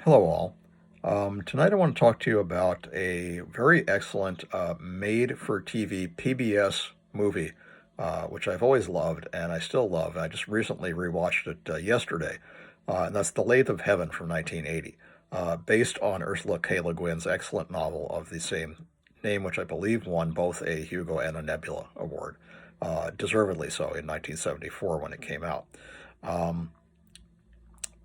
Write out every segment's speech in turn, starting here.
Hello, all. Tonight I want to talk to you about a very excellent made-for-TV PBS movie, which I've always loved and I still love. I just recently rewatched it yesterday, and that's The Lathe of Heaven from 1980, based on Ursula K. Le Guin's excellent novel of the same name, which I believe won both a Hugo and a Nebula Award, deservedly so in 1974 when it came out. Um,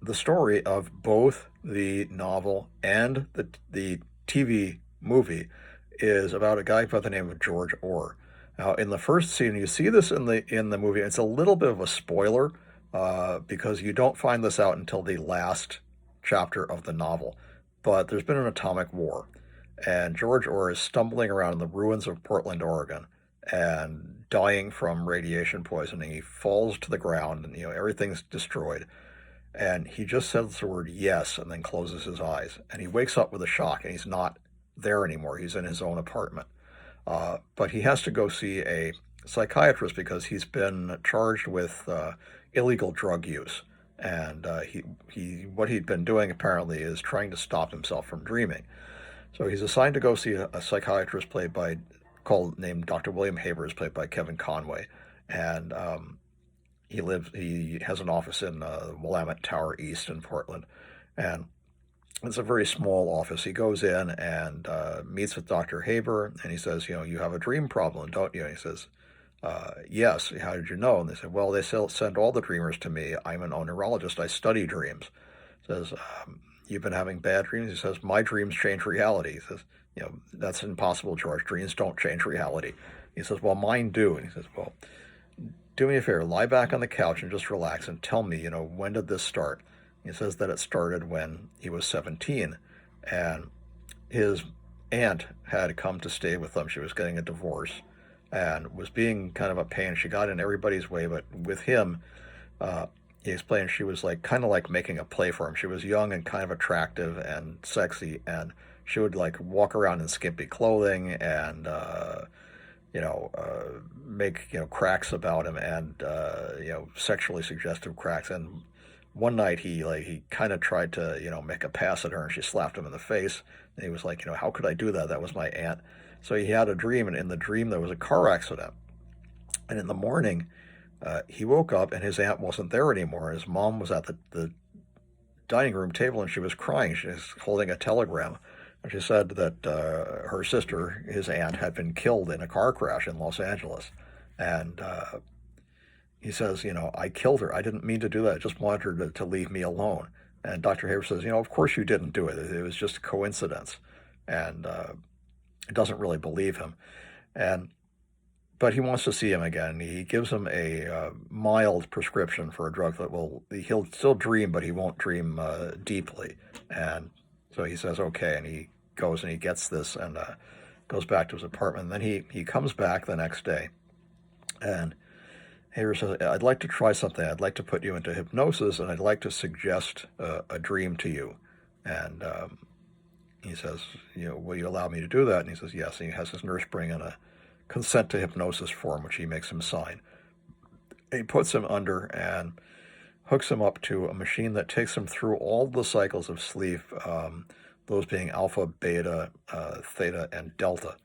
the story of both the novel and the TV movie is about a guy by the name of George Orr. Now, in the first scene, you see this in the movie. It's a little bit of a spoiler because you don't find this out until the last chapter of the novel. But there's been an atomic war, and George Orr is stumbling around in the ruins of Portland, Oregon, and dying from radiation poisoning. He falls to the ground, and everything's destroyed. And he just says the word yes and then closes his eyes. And he wakes up with a shock, and he's not there anymore. He's in his own apartment. But he has to go see a psychiatrist because he's been charged with illegal drug use. And what he'd been doing apparently is trying to stop himself from dreaming. So he's assigned to go see a psychiatrist named Dr. William Haber, is played by Kevin Conway. And he has an office in Willamette Tower East in Portland, and it's a very small office. He goes in and meets with Dr. Haber, and he says, you have a dream problem, don't you? And he says, yes. How did you know? And they said, well, they send all the dreamers to me. I'm an neurologist. I study dreams. He says, you've been having bad dreams? He says, my dreams change reality. He says, that's impossible, George. Dreams don't change reality. He says, well, mine do. And he says, well, do me a favor, lie back on the couch and just relax and tell me, when did this start? He says that it started when he was 17, and his aunt had come to stay with them. She was getting a divorce and was being kind of a pain. She got in everybody's way, but with him, he explained she was kind of like making a play for him. She was young and kind of attractive and sexy, and she would walk around in skimpy clothing and make cracks about him, and sexually suggestive cracks. And one night he kind of tried to make a pass at her, and she slapped him in the face. And he was like, how could I do that? That was my aunt. So he had a dream, and in the dream there was a car accident. And in the morning, he woke up, and his aunt wasn't there anymore. His mom was at the dining room table, and she was crying. She was holding a telegram. And she said that her sister, his aunt, had been killed in a car crash in Los Angeles. And he says, I killed her. I didn't mean to do that. I just wanted her to leave me alone. And Dr. Haber says, of course you didn't do it. It was just a coincidence. And doesn't really believe him. But he wants to see him again. He gives him a mild prescription for a drug he'll still dream, but he won't dream deeply. And so he says, okay, and he goes and he gets this and goes back to his apartment. And then he comes back the next day, and Haber says, I'd like to try something. I'd like to put you into hypnosis, and I'd like to suggest a dream to you. And he says, will you allow me to do that? And he says, yes. And he has his nurse bring in a consent to hypnosis form, which he makes him sign. And he puts him under and hooks him up to a machine that takes him through all the cycles of sleep, those being alpha, beta, theta, and delta,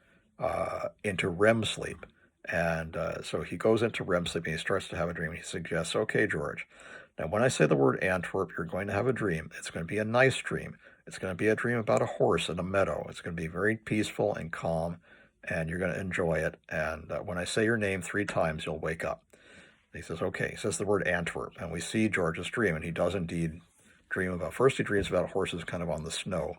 into REM sleep. And so he goes into REM sleep, and he starts to have a dream. He suggests, okay, George, now when I say the word Antwerp, you're going to have a dream. It's going to be a nice dream. It's going to be a dream about a horse in a meadow. It's going to be very peaceful and calm, and you're going to enjoy it. And when I say your name 3 times, you'll wake up. He says, okay. He says the word Antwerp, and we see George's dream, and he does indeed dream about, first he dreams about horses kind of on the snow,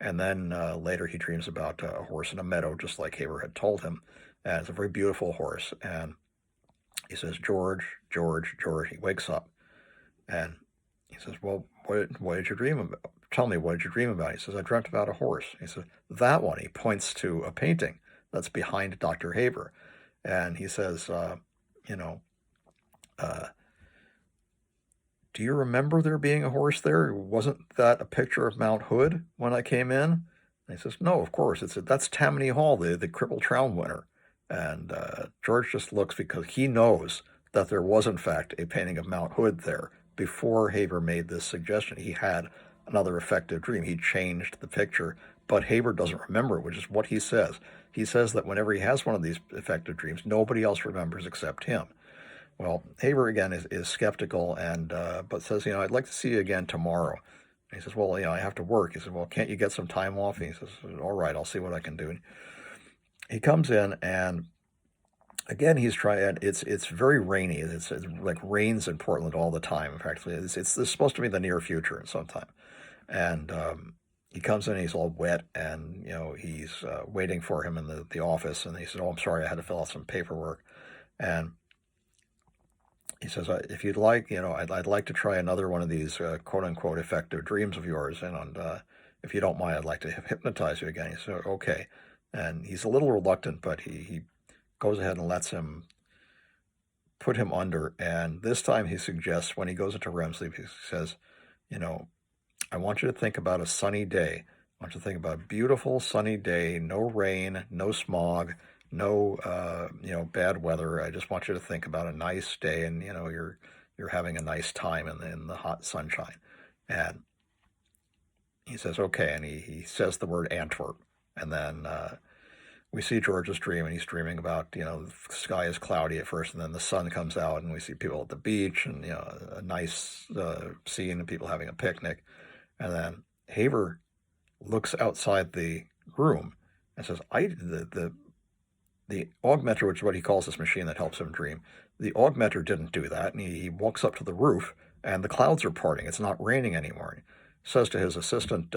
and then later he dreams about a horse in a meadow, just like Haber had told him, and it's a very beautiful horse. And he says, George, George, George. He wakes up, and he says, well, what did you dream about? Tell me, what did you dream about? He says, I dreamt about a horse. He says, that one. He points to a painting that's behind Dr. Haber, and he says, do you remember there being a horse there? Wasn't that a picture of Mount Hood when I came in? And he says, no, of course. That's Tammany Hall, the Cripple Crown winner. And George just looks because he knows that there was, in fact, a painting of Mount Hood there. Before Haber made this suggestion, he had another effective dream. He changed the picture, but Haber doesn't remember it, which is what he says. He says that whenever he has one of these effective dreams, nobody else remembers except him. Well, Haber again is skeptical and but says, I'd like to see you again tomorrow. And he says, well, I have to work. He says, well, can't you get some time off? And he says, all right, I'll see what I can do. And he comes in, and again, he's trying. It's very rainy. It's like rains in Portland all the time. Practically, it's supposed to be the near future sometime. And he comes in, he's all wet, and he's waiting for him in the office. And he says, "Oh, I'm sorry, I had to fill out some paperwork." And he says, "If you'd like, I'd like to try another one of these quote unquote effective dreams of yours, and if you don't mind, I'd like to hypnotize you again." He said, "Okay," and he's a little reluctant, but he goes ahead and lets him put him under. And this time he suggests, when he goes into REM sleep, he says, I want you to think about a sunny day. I want you to think about a beautiful sunny day, no rain, no smog, no bad weather. I just want you to think about a nice day, and you're having a nice time in the hot sunshine. And he says, okay, and he says the word Antwerp, and then we see George's dream, and he's dreaming about, the sky is cloudy at first, and then the sun comes out, and we see people at the beach, and, a nice scene of people having a picnic. And then Haber looks outside the room and says, the augmenter, which is what he calls this machine that helps him dream, the augmenter didn't do that. And he walks up to the roof, and the clouds are parting. It's not raining anymore. He says to his assistant,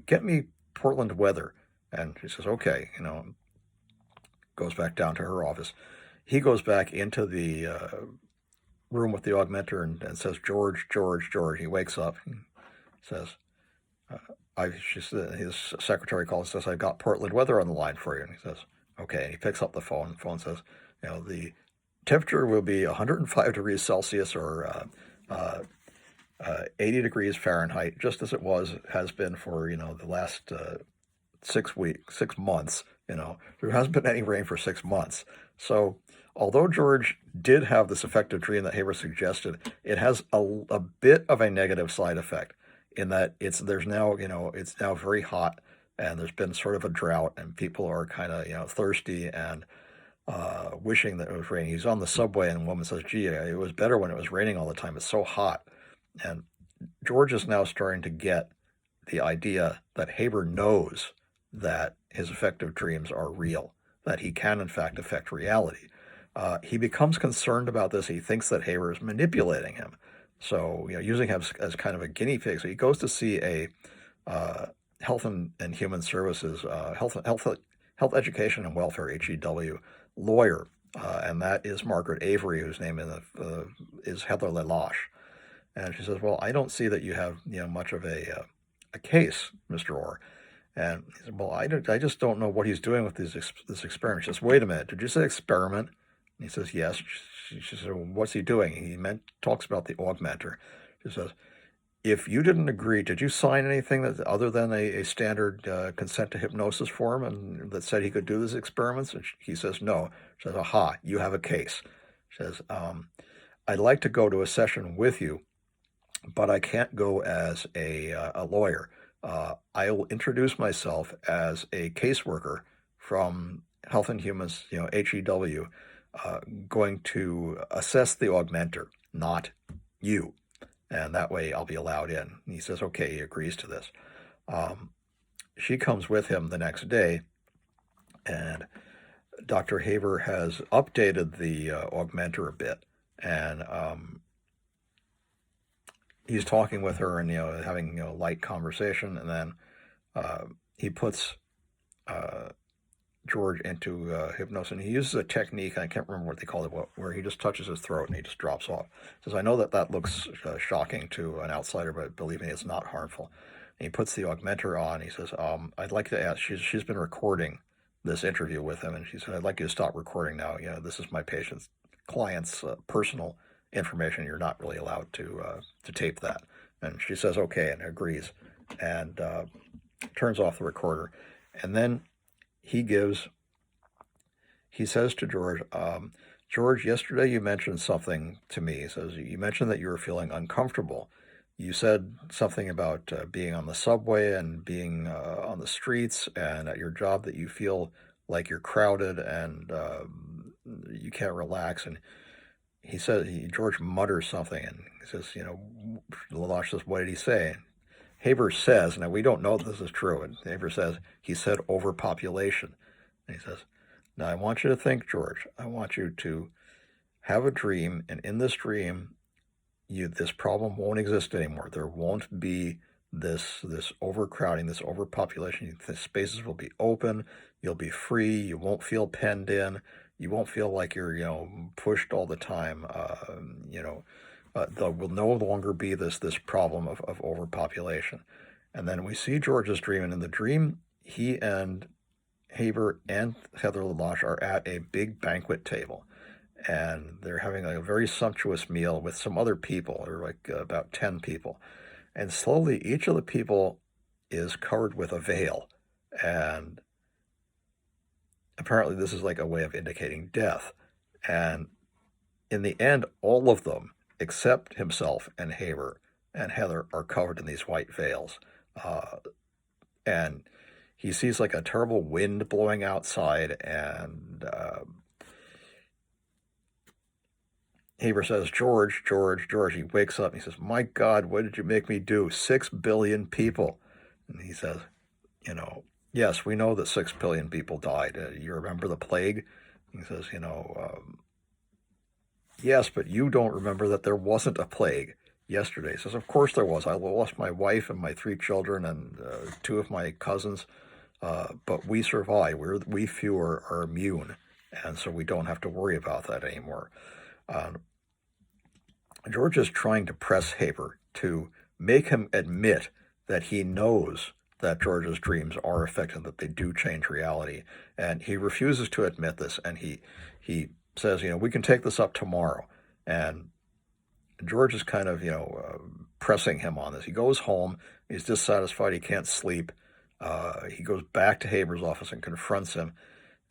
get me Portland weather. And she says, okay, goes back down to her office. He goes back into the room with the augmenter and says, George, George, George. He wakes up and says, his secretary calls and says, I've got Portland weather on the line for you. And he says, okay. And he picks up the phone. The phone says, the temperature will be 105 degrees Celsius or 80 degrees Fahrenheit, just as it has been for, the last 6 months. There hasn't been any rain for 6 months. So although George did have this effective dream that Haber suggested, it has a bit of a negative side effect in that it's now very hot, and there's been sort of a drought, and people are kind of, thirsty and wishing that it was raining. He's on the subway, and a woman says, gee, it was better when it was raining all the time. It's so hot. And George is now starting to get the idea that Haber knows that his effective dreams are real, that he can, in fact, affect reality. He becomes concerned about this. He thinks that Haber is manipulating him. So, using him as kind of a guinea pig. So he goes to see a Health and Human Services, Health Education and Welfare, HEW, lawyer, and that is Margaret Avery, whose name is Heather Lelache. And she says, well, I don't see that you have, much of a case, Mr. Orr. And he said, well, I just don't know what he's doing with this experiment. She says, wait a minute, did you say experiment? And he says, yes. She says, well, what's he doing? He talks about the augmenter. She says, if you didn't agree, did you sign anything other than a standard consent to hypnosis form and that said he could do these experiments? And he says, no. She says, aha, you have a case. She says, I'd like to go to a session with you, but I can't go as a lawyer. I will introduce myself as a caseworker from Health and Humans, HEW, going to assess the augmenter, not you. And that way I'll be allowed in. And he says, okay, he agrees to this. She comes with him the next day, and Dr. Haber has updated the augmenter a bit. And he's talking with her and, having, light conversation. And then he puts George into hypnosis, and he uses a technique, I can't remember what they call it, where he just touches his throat and he just drops off. He says, I know that looks shocking to an outsider, but believe me, it's not harmful. And he puts the augmenter on. He says, I'd like to ask, she's been recording this interview with him, and she said, I'd like you to stop recording now. This is my client's personal information. You're not really allowed to tape that. And she says, okay, and agrees, and turns off the recorder. And then he says to George, George, yesterday you mentioned something to me. He says, you mentioned that you were feeling uncomfortable you said something about being on the subway and being on the streets and at your job that you feel like you're crowded and you can't relax. And George mutters something, and he says, Lalash says, what did he say? Haber says, now we don't know if this is true, and Haber says, he said overpopulation. And he says, now I want you to think, George, I want you to have a dream, and in this dream, this problem won't exist anymore. There won't be this overcrowding, this overpopulation. The spaces will be open. You'll be free. You won't feel penned in. You won't feel like you're pushed all the time. There will no longer be this problem of overpopulation. And then we see George's dream, and in the dream, he and Haber and Heather Lalache are at a big banquet table. And they're having a very sumptuous meal with some other people. There are like about 10 people. And slowly, each of the people is covered with a veil. And apparently, this is like a way of indicating death. And in the end, all of them, except himself and Haber and Heather, are covered in these white veils. And he sees like a terrible wind blowing outside, and Haber says, George, George, George. He wakes up and he says, my God, what did you make me do? 6 billion people. And he says, yes, we know that 6 billion people died. You remember the plague? He says, yes, but you don't remember that there wasn't a plague yesterday. He says, of course there was. I lost my wife and my 3 children and 2 of my cousins, but we survived. We few are immune, and so we don't have to worry about that anymore. George is trying to press Haber to make him admit that he knows that George's dreams are effective, that they do change reality. And he refuses to admit this, and he says, we can take this up tomorrow. And George is kind of, pressing him on this. He goes home. He's dissatisfied. He can't sleep. He goes back to Haber's office and confronts him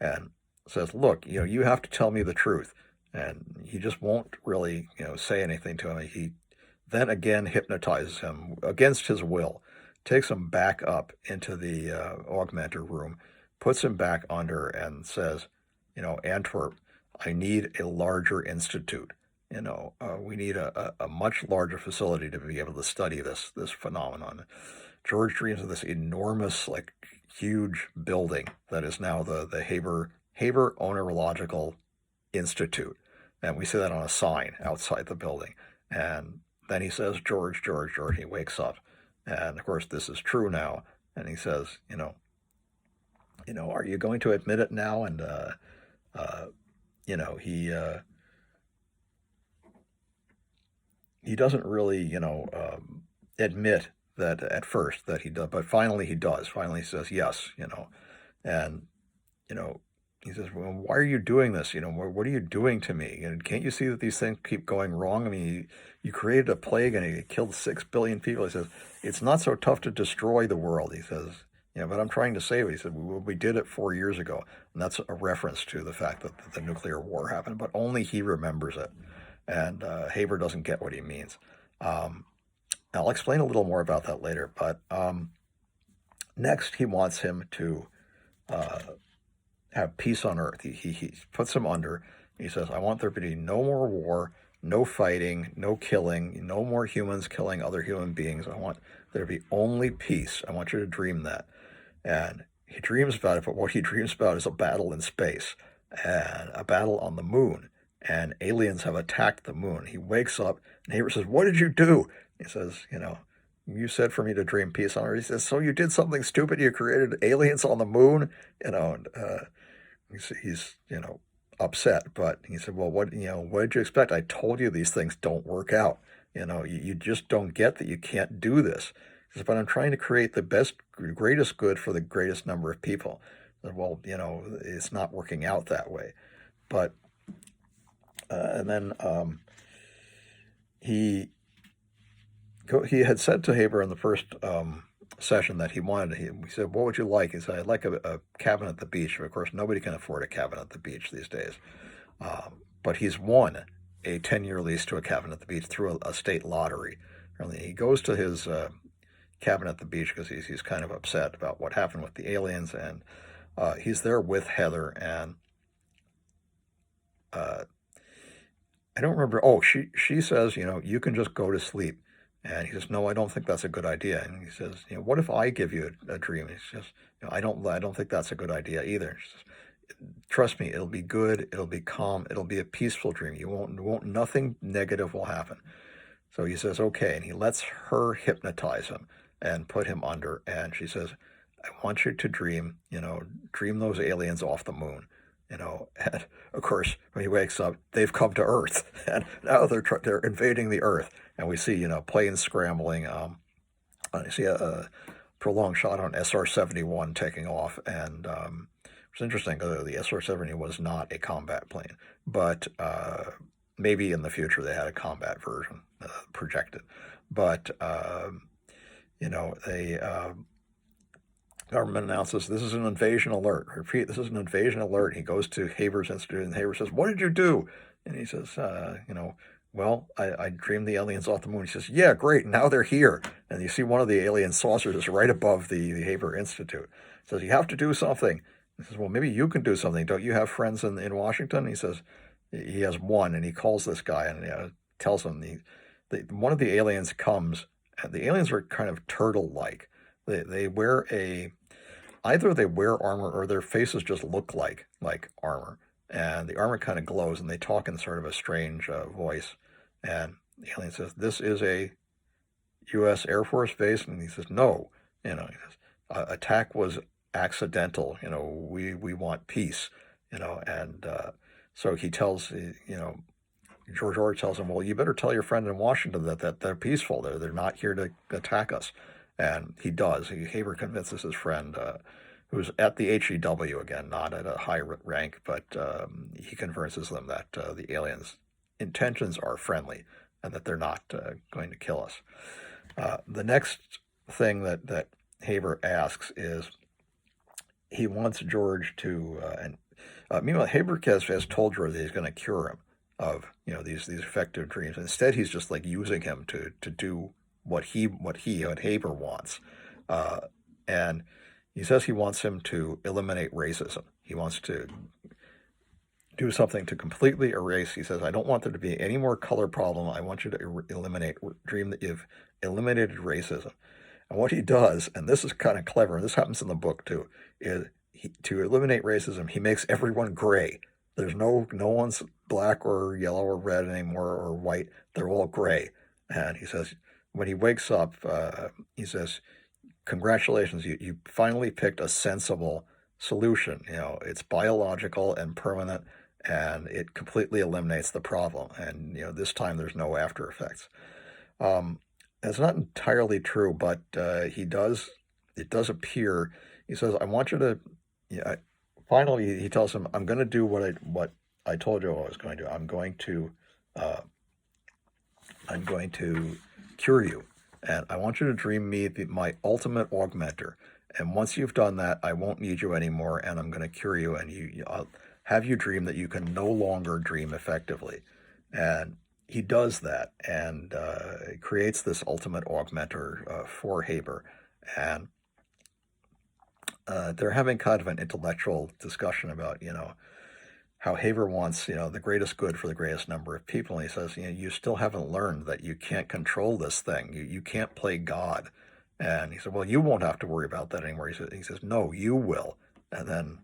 and says, look, you have to tell me the truth. And he just won't really, say anything to him. He then again hypnotizes him against his will, takes him back up into the augmenter room, puts him back under, and says, Antwerp, I need a larger institute. We need a much larger facility to be able to study this phenomenon. George dreams of this enormous, like, huge building that is now the Haber Onerological Institute. And we see that on a sign outside the building. And then he says, George, George, George. He wakes up. And of course, this is true now. And he says, are you going to admit it now? And, he doesn't really, admit that at first that he does, but finally he does. Finally he says, yes, and, he says, well, why are you doing this? What are you doing to me? And can't you see that these things keep going wrong? I mean, you created a plague and it killed 6 billion people. He says, it's not so tough to destroy the world. He says, but I'm trying to save it. He said, we did it 4 years ago. And that's a reference to the fact that the nuclear war happened, but only he remembers it. And Haber doesn't get what he means. I'll explain a little more about that later. But next, he wants him to have peace on Earth. He puts him under. He says, I want there to be no more war, no fighting, no killing, no more humans killing other human beings. I want there to be only peace. I want you to dream that. And he dreams about it, but what he dreams about is a battle in space and a battle on the moon. And aliens have attacked the moon. He wakes up, and Haber says, what did you do? He says, you said for me to dream peace on Earth. He says, so you did something stupid? You created aliens on the moon? He's upset. But he said, well, what did you expect? I told you these things don't work out. You just don't get that you can't do this. He says, but I'm trying to create the greatest good for the greatest number of people. Said, well, it's not working out that way. But, and then he had said to Haber in the first session that he said, what would you like? He said, I'd like a cabin at the beach. Of course, nobody can afford a cabin at the beach these days. But he's won a 10-year lease to a cabin at the beach through a state lottery. apparently. He goes to his cabin at the beach because he's kind of upset about what happened with the aliens, and he's there with Heather, and I don't remember. Oh, she says, you can just go to sleep. And he says, no, I don't think that's a good idea. And he says, what if I give you a dream? He says, I don't think that's a good idea either. She says, trust me, it'll be good. It'll be calm. It'll be a peaceful dream. Nothing negative will happen. So he says, okay. And he lets her hypnotize him and put him under. And she says, I want you to dream those aliens off the moon. And of course, when he wakes up, they've come to Earth, and now they're invading the Earth, and we see planes scrambling. You see a prolonged shot on SR-71 taking off, and it's interesting because the SR-70 was not a combat plane, but maybe in the future they had a combat version projected. But they. Government announces this is an invasion alert. Repeat, this is an invasion alert. He goes to Haber's Institute, and Haber says, what did you do? And he says, well, I dreamed the aliens off the moon. He says, yeah, great, now they're here. And you see one of the alien saucers is right above the Haber Institute. He says, you have to do something. He says, well, maybe you can do something. Don't you have friends in Washington? He says, he has one, and he calls this guy and tells him one of the aliens comes, and the aliens are kind of turtle-like. They wear either they wear armor or their faces just look like armor, and the armor kind of glows, and they talk in sort of a strange voice. And the alien says, "This is a U.S. Air Force base," and he says, "No, he says, attack was accidental. We want peace, and so he tells George Orr tells him, well, you better tell your friend in Washington that they're peaceful. They're not here to attack us. And he does. Haber convinces his friend, who's at the HEW again, not at a high rank, but he convinces them that the aliens' intentions are friendly and that they're not going to kill us. The next thing that Haber asks is he wants George to, meanwhile, Haber has told George that he's going to cure him of these effective dreams. Instead, he's just using him to do what Haber wants, and he says he wants him to eliminate racism. He wants to do something to completely erase. He says, I don't want there to be any more color problem. I want you to dream that you've eliminated racism. And what he does, and this is kind of clever, and this happens in the book too, is to eliminate racism, he makes everyone gray. There's no one's black or yellow or red anymore or white. They're all gray. And he says, when he wakes up, he says, congratulations, you finally picked a sensible solution. It's biological and permanent, and it completely eliminates the problem. And, this time there's no after effects. It's not entirely true, but it does appear. He says, I want you to, finally he tells him, I'm going to do what I told you I was going to do. I'm going to cure you, and I want you to dream me my ultimate augmenter. And once you've done that, I won't need you anymore, and I'm going to cure you, and I'll have you dream that you can no longer dream effectively. And he does that, and creates this ultimate augmenter for Haber. And they're having kind of an intellectual discussion about, how Haber wants, the greatest good for the greatest number of people. And he says, you still haven't learned that you can't control this thing. You can't play God. And he said, well, you won't have to worry about that anymore. He says, no, you will. And then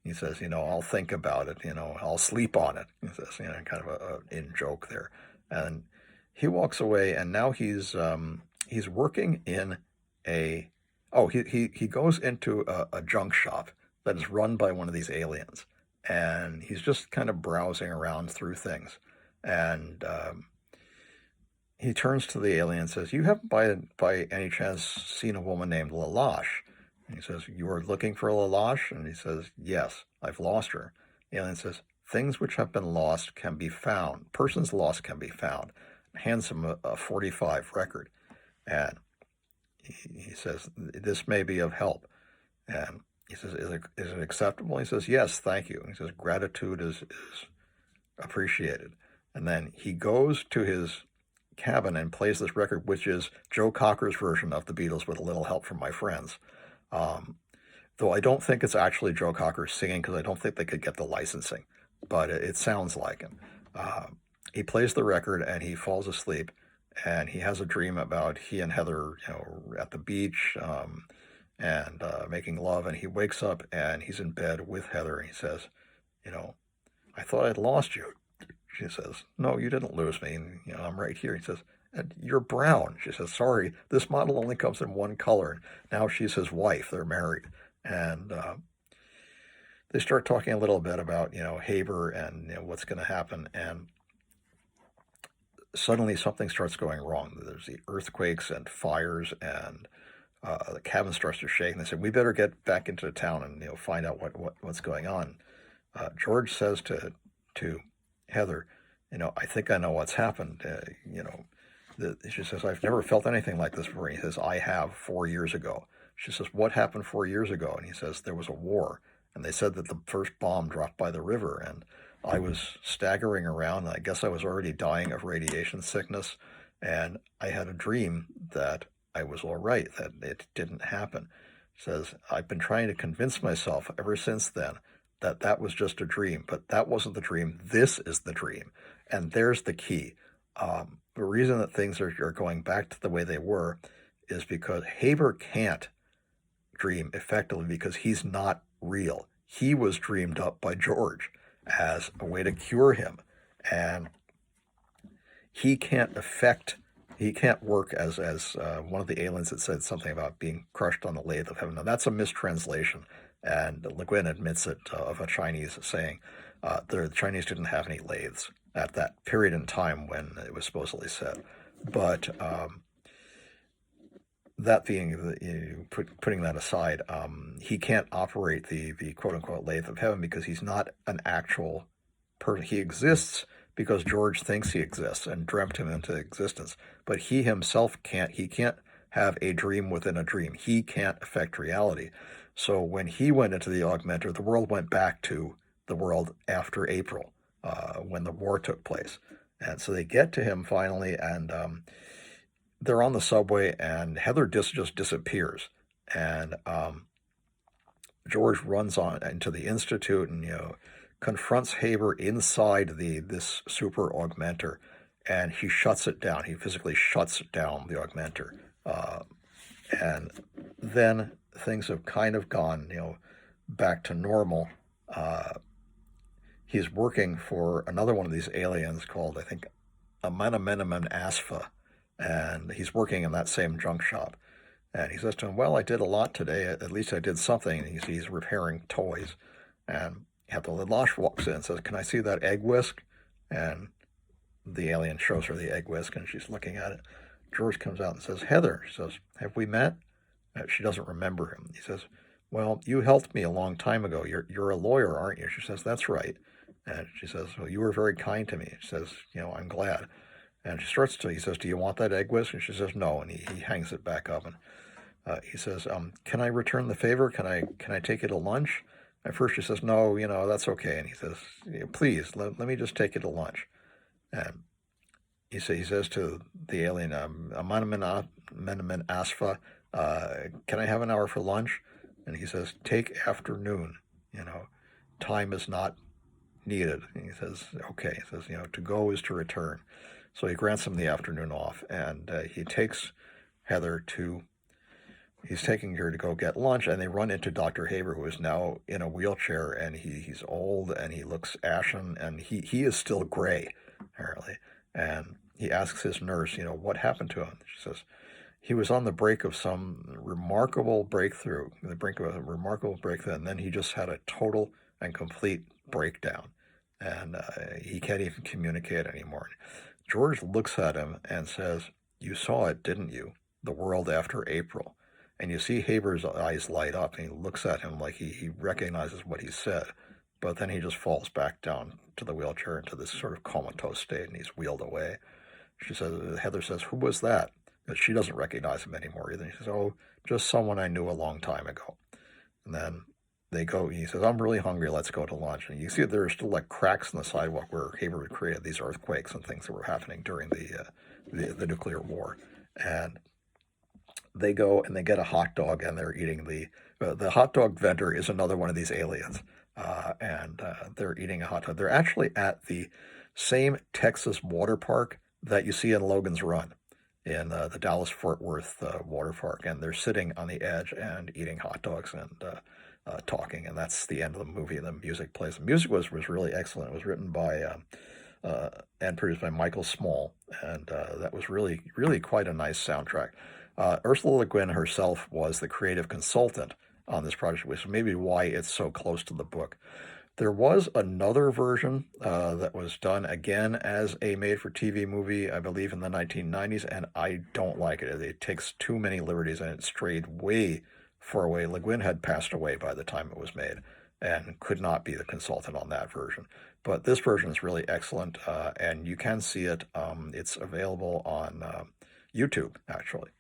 he says, I'll think about it. I'll sleep on it. He says, kind of a in joke there. And he walks away, and now he's working in he goes into a junk shop that is run by one of these aliens. And he's just kind of browsing around through things. And he turns to the alien and says, you haven't by any chance seen a woman named Lalache? And he says, you are looking for Lalache? And he says, yes, I've lost her. The alien says, things which have been lost can be found. Persons lost can be found. Hands him a 45 record. And he says, this may be of help. And he says, is it acceptable? He says, yes, thank you. And he says, gratitude is appreciated. And then he goes to his cabin and plays this record, which is Joe Cocker's version of the Beatles with a little help from my friends. Though I don't think it's actually Joe Cocker singing, because I don't think they could get the licensing, but it sounds like him. He plays the record and he falls asleep, and he has a dream about he and Heather, at the beach, and making love, and he wakes up and he's in bed with Heather, and he says, I thought I'd lost you. She says, no, you didn't lose me, and I'm right here. He says, and you're brown. She says, sorry, this model only comes in one color. Now she's his wife. They're married. And they start talking a little bit about, Haber and what's going to happen. And suddenly something starts going wrong. There's the earthquakes and fires, and the cabin starts to shake. And they said, we better get back into the town and find out what's going on. George says to Heather, I think I know what's happened. She says, I've never felt anything like this before. He says, I have 4 years ago. She says, what happened 4 years ago? And he says, there was a war. And they said that the first bomb dropped by the river. And I was staggering around. And I guess I was already dying of radiation sickness. And I had a dream that I was all right, that it didn't happen. She says, I've been trying to convince myself ever since then that was just a dream. But that wasn't the dream. This is the dream. And there's the key. The reason that things are going back to the way they were is because Haber can't dream effectively because he's not real. He was dreamed up by George as a way to cure him. And he can't work as one of the aliens that said something about being crushed on the Lathe of Heaven. Now, that's a mistranslation, and Leguin admits it, of a Chinese saying. The Chinese didn't have any lathes at that period in time when it was supposedly said. But that being, putting that aside, he can't operate the quote-unquote Lathe of Heaven because he's not an actual person. He exists because George thinks he exists and dreamt him into existence. But he himself can't. He can't have a dream within a dream. He can't affect reality. So when he went into the augmenter, the world went back to the world after April, when the war took place. And so they get to him finally, and they're on the subway, and Heather just disappears. And George runs on into the Institute and, confronts Haber inside this super augmenter, and he shuts it down. He physically shuts down the augmenter. And then things have kind of gone, back to normal. He's working for another one of these aliens called, I think, Amanamenaman Asfa, and he's working in that same junk shop. And he says to him, well, I did a lot today. At least I did something. And he's repairing toys. And Lash walks in and says, can I see that egg whisk? And the alien shows her the egg whisk, and she's looking at it. George comes out and says, Heather. She says, have we met? She doesn't remember him. He says, well, you helped me a long time ago. You're a lawyer, aren't you? She says, that's right. And she says, well, you were very kind to me. She says, I'm glad. And he says, do you want that egg whisk? And she says, no. And he hangs it back up. And he says, can I return the favor? Can I take you to lunch? At first she says, no, that's okay. And he says, please, let me just take you to lunch. And he says to the alien, Amanaman Asfa, can I have an hour for lunch? And he says, take afternoon. Time is not needed. And he says, okay. He says, to go is to return. So he grants him the afternoon off, and he takes Heather he's taking her to go get lunch, and they run into Dr. Haber, who is now in a wheelchair, and he's old, and he looks ashen, and he is still gray, apparently. And he asks his nurse, what happened to him? She says, he was on the brink of some remarkable breakthrough, and then he just had a total and complete breakdown, and he can't even communicate anymore. George looks at him and says, you saw it, didn't you? The world after April. And you see Haber's eyes light up, and he looks at him like he recognizes what he said, but then he just falls back down to the wheelchair into this sort of comatose state, and he's wheeled away. Heather says, who was that? But she doesn't recognize him anymore either. He says, oh, just someone I knew a long time ago. And then they go, he says, I'm really hungry, let's go to lunch. And you see there are still like cracks in the sidewalk where Haber had created these earthquakes and things that were happening during the nuclear war. And they go and they get a hot dog, and they're eating the hot dog vendor is another one of these aliens. And they're eating a hot dog. They're actually at the same Texas water park that you see in Logan's Run, in the Dallas-Fort Worth water park. And they're sitting on the edge and eating hot dogs and talking. And that's the end of the movie. And the music plays. The music was really excellent. It was written by and produced by Michael Small. And that was really, really quite a nice soundtrack. Ursula Le Guin herself was the creative consultant on this project, which is maybe why it's so close to the book. There was another version that was done again as a made-for-TV movie, I believe in the 1990s, and I don't like it. It takes too many liberties, and it strayed way far away. Le Guin had passed away by the time it was made and could not be the consultant on that version. But this version is really excellent, and you can see it. It's available on YouTube, actually.